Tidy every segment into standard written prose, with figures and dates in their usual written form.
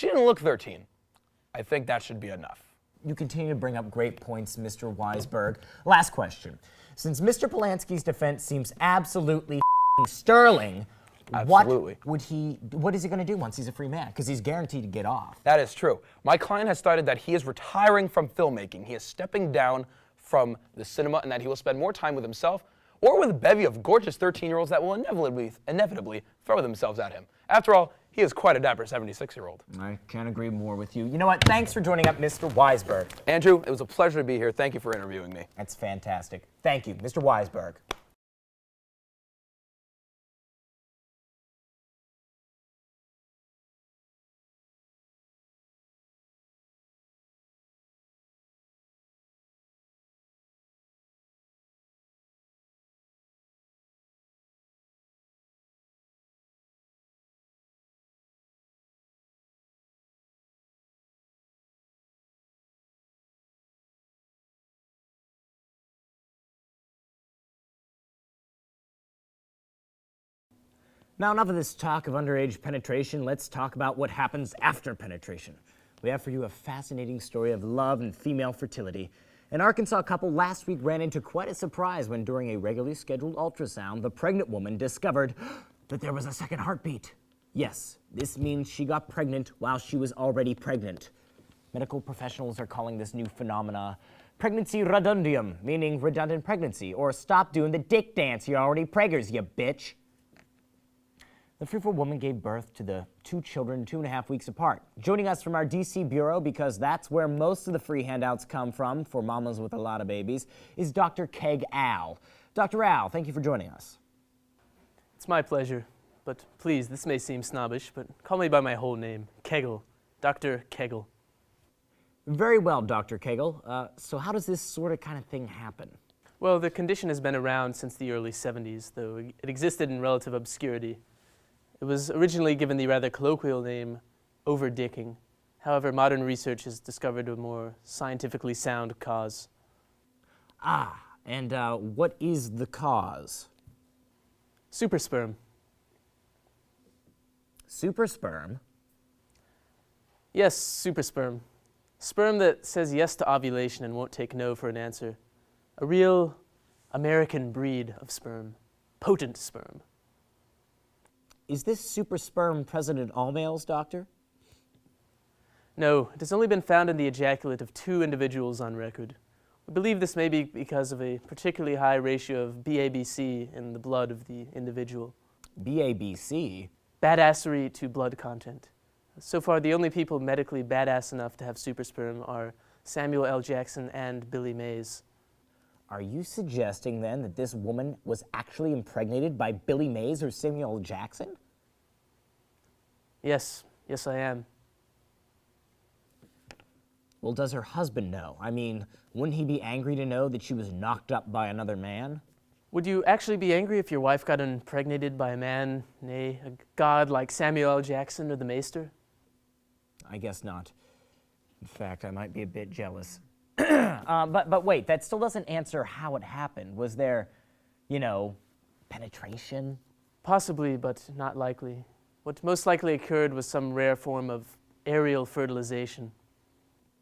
she didn't look 13. I think that should be enough. You continue to bring up great points, Mr. Weisberg. Last question. Since Mr. Polanski's defense seems absolutely sterling, Absolutely. what is he going to do once he's a free man? Because he's guaranteed to get off. That is true. My client has stated that he is retiring from filmmaking. He is stepping down from the cinema and that he will spend more time with himself or with a bevy of gorgeous 13-year-olds that will inevitably throw themselves at him. After all, he is quite a dapper 76-year-old. I can't agree more with you. You know what? Thanks for joining up, Mr. Weisberg. Andrew, it was a pleasure to be here. Thank you for interviewing me. That's fantastic. Thank you, Mr. Weisberg. Now, enough of this talk of underage penetration. Let's talk about what happens after penetration. We have for you a fascinating story of love and female fertility. An Arkansas couple last week ran into quite a surprise when, during a regularly scheduled ultrasound, the pregnant woman discovered that there was a second heartbeat. Yes, this means she got pregnant while she was already pregnant. Medical professionals are calling this new phenomena pregnancy redundium, meaning redundant pregnancy, or stop doing the dick dance, you're already preggers, you bitch. The fruitful woman gave birth to the two children 2.5 weeks apart. Joining us from our DC bureau, because that's where most of the free handouts come from for mamas with a lot of babies, is Dr. Keg Al. Dr. Al, thank you for joining us. It's my pleasure, but please, this may seem snobbish, but call me by my whole name, Kegel, Dr. Kegel. Very well, Dr. Kegel. So how does this sort of kind of thing happen? Well, the condition has been around since the early 70s, though it existed in relative obscurity. It was originally given the rather colloquial name overdicking. However, modern research has discovered a more scientifically sound cause. Ah, and what is the cause? Supersperm. Supersperm? Yes, supersperm. Sperm that says yes to ovulation and won't take no for an answer. A real American breed of sperm. Potent sperm. Is this supersperm present in all males, doctor? No, it has only been found in the ejaculate of 2 individuals on record. We believe this may be because of a particularly high ratio of BABC in the blood of the individual. BABC? Badassery to blood content. So far, the only people medically badass enough to have supersperm are Samuel L. Jackson and Billy Mays. Are you suggesting then that this woman was actually impregnated by Billy Mays or Samuel L. Jackson? Yes, I am. Well, does her husband know? I mean, wouldn't he be angry to know that she was knocked up by another man? Would you actually be angry if your wife got impregnated by a man, nay, a god like Samuel L. Jackson or the Maester? I guess not. In fact, I might be a bit jealous. But wait, that still doesn't answer how it happened. Was there, penetration? Possibly, but not likely. What most likely occurred was some rare form of aerial fertilization.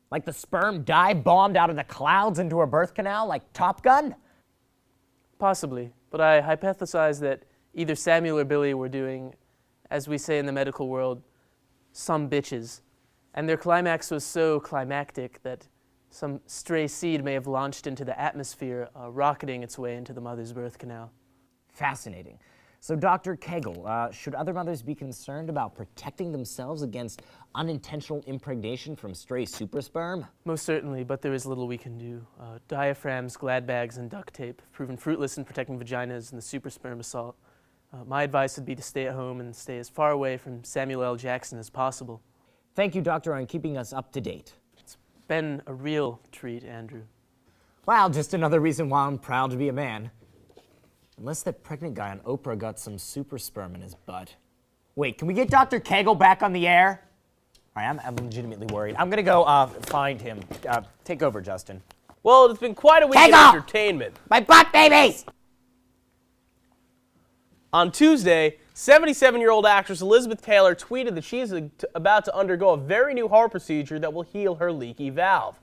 Like the sperm dive-bombed out of the clouds into her birth canal, like Top Gun? Possibly, but I hypothesize that either Samuel or Billy were doing, as we say in the medical world, some bitches. And their climax was so climactic that some stray seed may have launched into the atmosphere, rocketing its way into the mother's birth canal. Fascinating. So, Dr. Kegel, should other mothers be concerned about protecting themselves against unintentional impregnation from stray supersperm? Most certainly, but there is little we can do. Diaphragms, glad bags, and duct tape have proven fruitless in protecting vaginas in the supersperm assault. My advice would be to stay at home and stay as far away from Samuel L. Jackson as possible. Thank you, Doctor, on keeping us up to date. It's been a real treat, Andrew. Well, just another reason why I'm proud to be a man. Unless that pregnant guy on Oprah got some super sperm in his butt. Wait, can we get Dr. Kegel back on the air? All right, I'm legitimately worried. I'm gonna go find him. Take over, Justin. Well, it's been quite a week Kegel! of entertainment. My butt babies! On Tuesday, 77-year-old actress Elizabeth Taylor tweeted that she is about to undergo a very new heart procedure that will heal her leaky valve.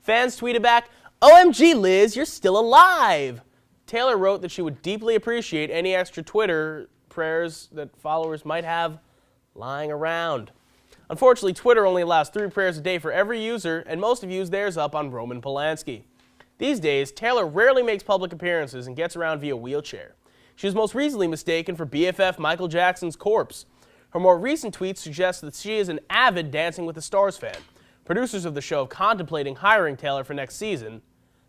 Fans tweeted back, "OMG, Liz, you're still alive!" Taylor wrote that she would deeply appreciate any extra Twitter prayers that followers might have lying around. Unfortunately, Twitter only allows 3 prayers a day for every user, and most have used theirs up on Roman Polanski. These days, Taylor rarely makes public appearances and gets around via wheelchair. She was most recently mistaken for BFF Michael Jackson's corpse. Her more recent tweets suggest that she is an avid Dancing with the Stars fan. Producers of the show contemplating hiring Taylor for next season.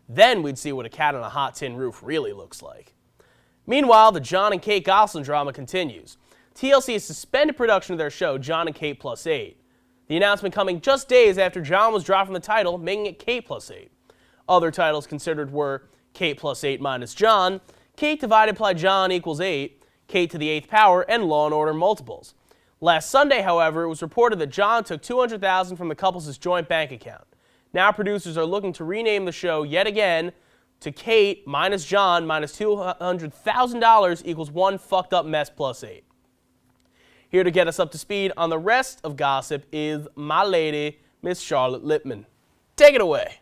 Then we'd see what a cat on a hot tin roof really looks like. Meanwhile, the John and Kate Gosselin drama continues. TLC has suspended production of their show, John and Kate Plus 8. The announcement coming just days after John was dropped from the title, making it Kate Plus 8. Other titles considered were Kate Plus 8 minus John, Kate divided by John equals 8, Kate to the 8th power, and Law & Order multiples. Last Sunday, however, it was reported that John took $200,000 from the couple's joint bank account. Now producers are looking to rename the show yet again to Kate minus John minus $200,000 equals one fucked up mess plus 8. Here to get us up to speed on the rest of gossip is my lady, Miss Charlotte Lippman. Take it away.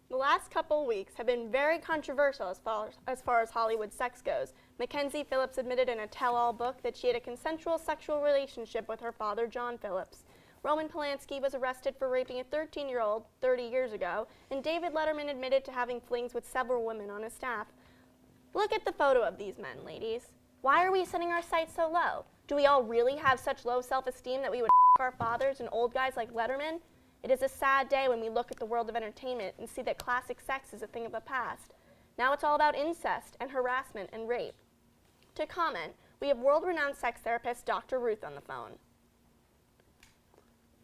The last couple weeks have been very controversial as far as Hollywood sex goes. Mackenzie Phillips admitted in a tell-all book that she had a consensual sexual relationship with her father, John Phillips. Roman Polanski was arrested for raping a 13-year-old 30 years ago, and David Letterman admitted to having flings with several women on his staff. Look at the photo of these men, ladies. Why are we setting our sights so low? Do we all really have such low self-esteem that we would our fathers and old guys like Letterman? It is a sad day when we look at the world of entertainment and see that classic sex is a thing of the past. Now it's all about incest and harassment and rape. To comment, we have world-renowned sex therapist Dr. Ruth on the phone.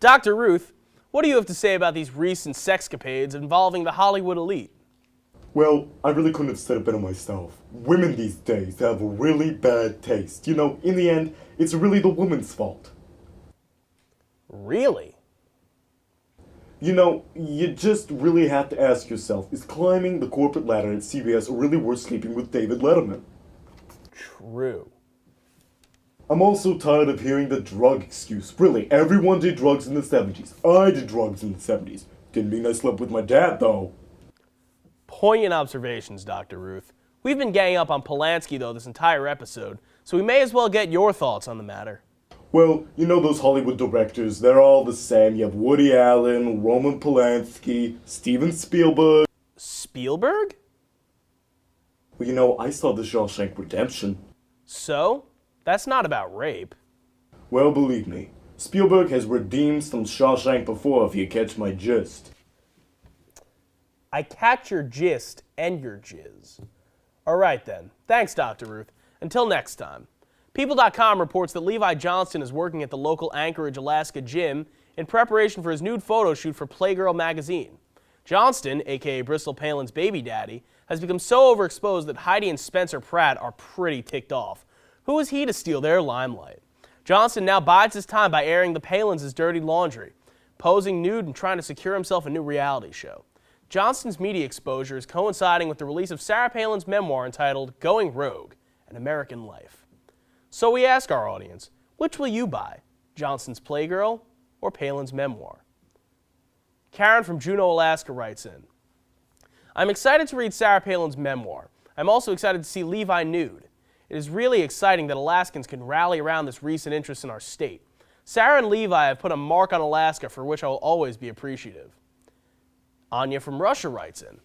Dr. Ruth, what do you have to say about these recent sexcapades involving the Hollywood elite? Well, I really couldn't have said it better myself. Women these days have a really bad taste. You know, in the end, it's really the woman's fault. Really? You know, you just really have to ask yourself, is climbing the corporate ladder at CBS really worth sleeping with David Letterman? True. I'm also tired of hearing the drug excuse. Really, everyone did drugs in the 70s. I did drugs in the 70s. Didn't mean I slept with my dad, though. Poignant observations, Dr. Ruth. We've been ganging up on Polanski, though, this entire episode, so we may as well get your thoughts on the matter. Well, you know those Hollywood directors, they're all the same. You have Woody Allen, Roman Polanski, Steven Spielberg. Spielberg? Well, you know, I saw The Shawshank Redemption. So? That's not about rape. Well, believe me, Spielberg has redeemed some Shawshank before, if you catch my gist. I catch your gist and your jizz. All right then. Thanks, Dr. Ruth. Until next time. People.com reports that Levi Johnston is working at the local Anchorage, Alaska gym in preparation for his nude photo shoot for Playgirl magazine. Johnston, aka Bristol Palin's baby daddy, has become so overexposed that Heidi and Spencer Pratt are pretty ticked off. Who is he to steal their limelight? Johnston now bides his time by airing the Palins' dirty laundry, posing nude and trying to secure himself a new reality show. Johnston's media exposure is coinciding with the release of Sarah Palin's memoir entitled Going Rogue, An American Life. So we ask our audience, which will you buy, Johnston's Playgirl or Palin's memoir? Karen from Juneau, Alaska writes in, I'm excited to read Sarah Palin's memoir. I'm also excited to see Levi nude. It is really exciting that Alaskans can rally around this recent interest in our state. Sarah and Levi have put a mark on Alaska for which I will always be appreciative. Anya from Russia writes in,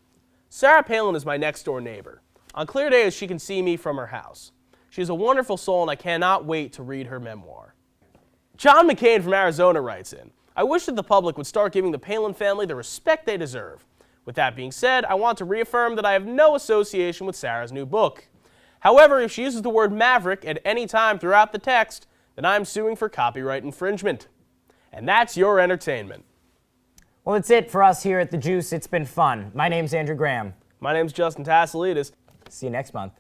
Sarah Palin is my next door neighbor. On clear days, she can see me from her house. She is a wonderful soul, and I cannot wait to read her memoir. John McCain from Arizona writes in, I wish that the public would start giving the Palin family the respect they deserve. With that being said, I want to reaffirm that I have no association with Sarah's new book. However, if she uses the word maverick at any time throughout the text, then I'm suing for copyright infringement. And that's your entertainment. Well, that's it for us here at The Juice. It's been fun. My name's Andrew Graham. My name's Justin Tassilidis. See you next month.